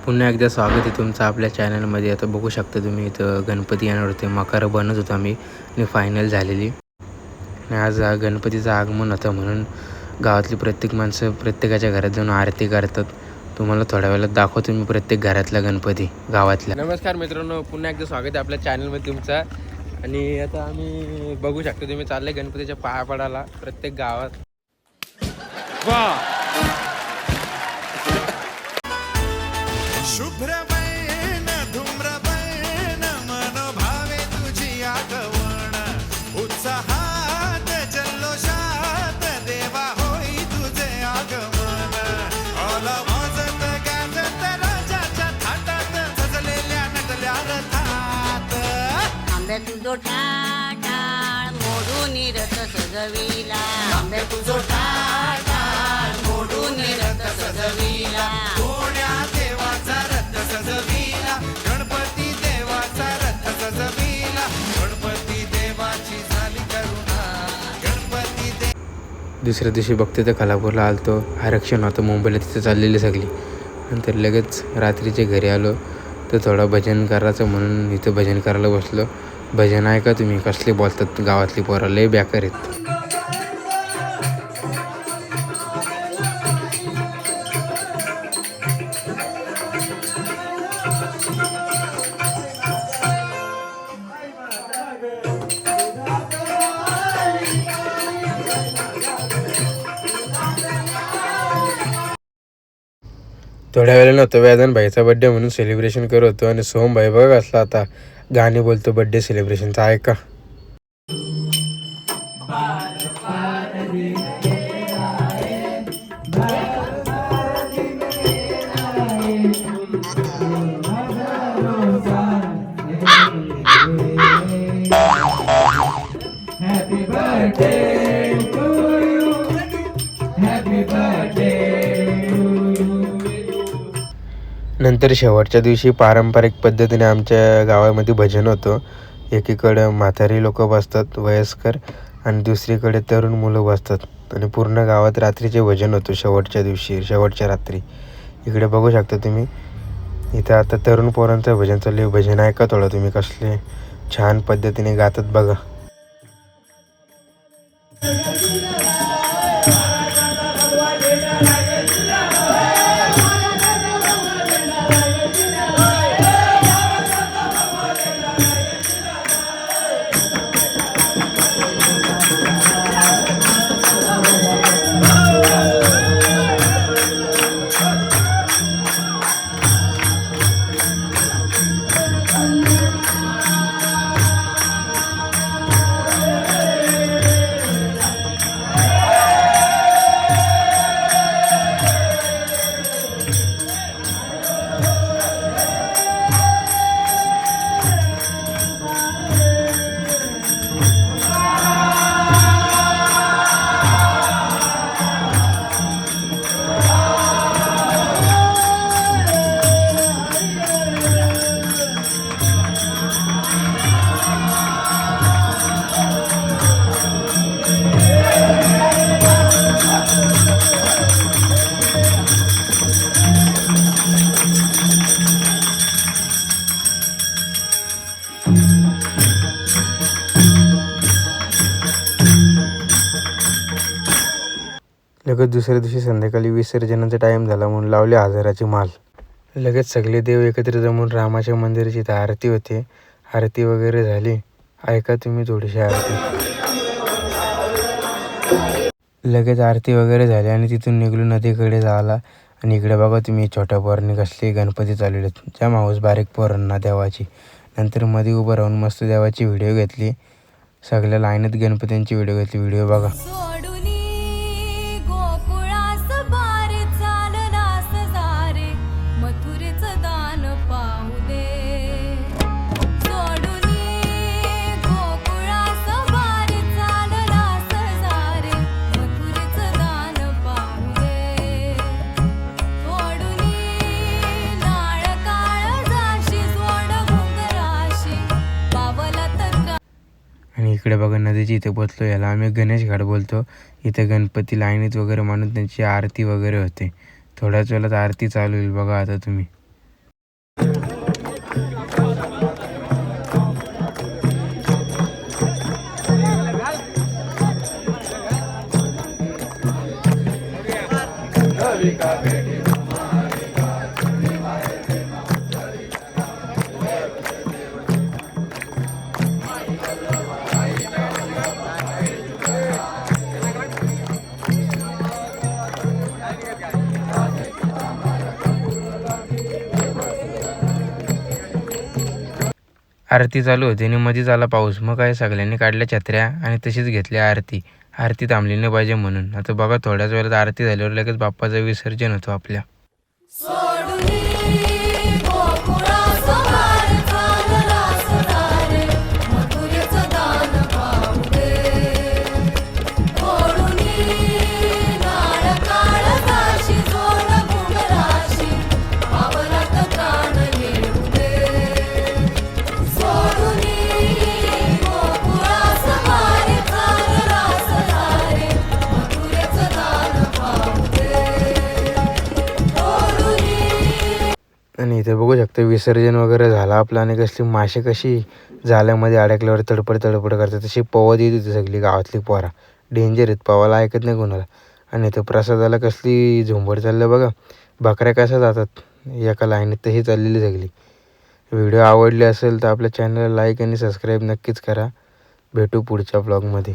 पुन्हा एकदा स्वागत आहे तुमचं आपल्या चॅनलमध्ये. आता बघू शकता तुम्ही इथं गणपती येणार होते, मकर बनत होतो आम्ही आणि फायनल झालेली. आणि आज गणपतीचं आगमन होतं म्हणून गावातली प्रत्येक माणसं प्रत्येकाच्या घरात जाऊन आरती करतात. तुम्हाला थोड्या वेळात दाखवतो मी प्रत्येक घरातला गणपती गावातला. नमस्कार मित्रांनो, पुन्हा एकदा स्वागत आहे आपल्या चॅनलमध्ये तुमचं. आणि आता आम्ही बघू शकतो तुम्ही चालले गणपतीच्या पाया पडायला प्रत्येक गावात. शुभ्रबैन धूम्रबैन मनोभावे तुझी आगवण उत्साहात जल्लोषात देवा होई तुझे आगमन ओला वाजत गाजत राजाच्या थाटात सजलेल्या नटल्या रथात आंबे तुझो टाळ मोडून रथ सजविला आंबे तुझो टाळ मोडून रथ सजविला देवाचा रथ सजविला गणपती देवाचा रथ सजविला गणपती देवाची झाली करुणा गणपती दुसऱ्या दिवशी बघते तर खालापूरला आलतो, आरक्षण होतं मुंबईला, तिथं चाललेली सगळी. नंतर लगेच रात्रीचे घरी आलो तर थोडं भजन करायचं म्हणून इथं भजन करायला बसलो. भजन ऐका तुम्ही कसले बोलतात गावातली पोरं, लय बेकार आहेत. थोड्या वेळेला नव्हतं, वेदन भाईचा बड्डे म्हणून सेलिब्रेशन करत होतो आणि सोहम भाई बघा असला आता गाणे बोलतो बड्डे सेलिब्रेशनचं, ऐका. नंतर शेवटच्या दिवशी पारंपरिक पद्धतीने आमच्या गावामध्ये भजन होतं. एकीकडे म्हातारी लोक बसतात वयस्कर आणि दुसरीकडे तरुण मुलं बसतात आणि पूर्ण गावात रात्रीचे भजन होतं शेवटच्या दिवशी, शेवटच्या रात्री. इकडे बघू शकता तुम्ही, इथं आता तरुण पोरांचं भजन चालले. भजन ऐका थोडं तुम्ही, कसले छान पद्धतीने गातात बघा. लगेच दुसऱ्या दिवशी संध्याकाळी विसर्जनाचा टाईम झाला म्हणून लावले हजाराची माल. लगेच सगळे देव एकत्र जमून रामाच्या मंदिराची इथं आरती होते. आरती वगैरे झाली, ऐका तुम्ही थोडीशी आरती. लगेच आरती वगैरे झाली आणि तिथून निघलो नदीकडे जायला. आणि इकडे बघा तुम्ही छोट्या पोरांनी कसले गणपती चालवलेत, ज्या माऊस बारीक पोरांना देवाची. नंतर मध्ये उभं राहून मस्त देवाची व्हिडिओ घेतली, सगळ्या लाईनीत गणपतींची व्हिडिओ घेतली. व्हिडिओ बघा. आणि इकडे बघा नदीची इथे पोचलो, याला आम्ही गणेश घाट बोलतो. इथे गणपती लाईनीत वगैरे मानून त्यांची आरती वगैरे होते. थोड्याच वेळात आरती चालू होईल बघा आता तुम्ही. आरती चालू होती आणि मध्येच आला पाऊस. मग काय सगळ्यांनी काढल्या छत्र्या आणि तशीच घेतली आरती. आरती थांबली नाही पाहिजे म्हणून. आता बघा थोड्याच वेळात आरती झाल्यावर लगेच बाप्पाचं विसर्जन होतं आपल्या. आणि इथे बघू शकता विसर्जन वगैरे झालं आपलं आणि कसली मासे कशी जाल्यामध्ये अडकल्यावर तडपड करतात तशी पवत येत होती सगळी गावातली पोरा. डेंजर आहेत, पवायला ऐकत नाही कोणाला. आणि इथं प्रसादाला कसली झुंबड चाललं बघा. बकऱ्या कशा जातात एका लाईनीत तशी चाललेली सगळी. व्हिडिओ आवडली असेल तर आपल्या चॅनलला लाईक आणि सबस्क्राईब नक्कीच करा. भेटू पुढच्या ब्लॉगमध्ये.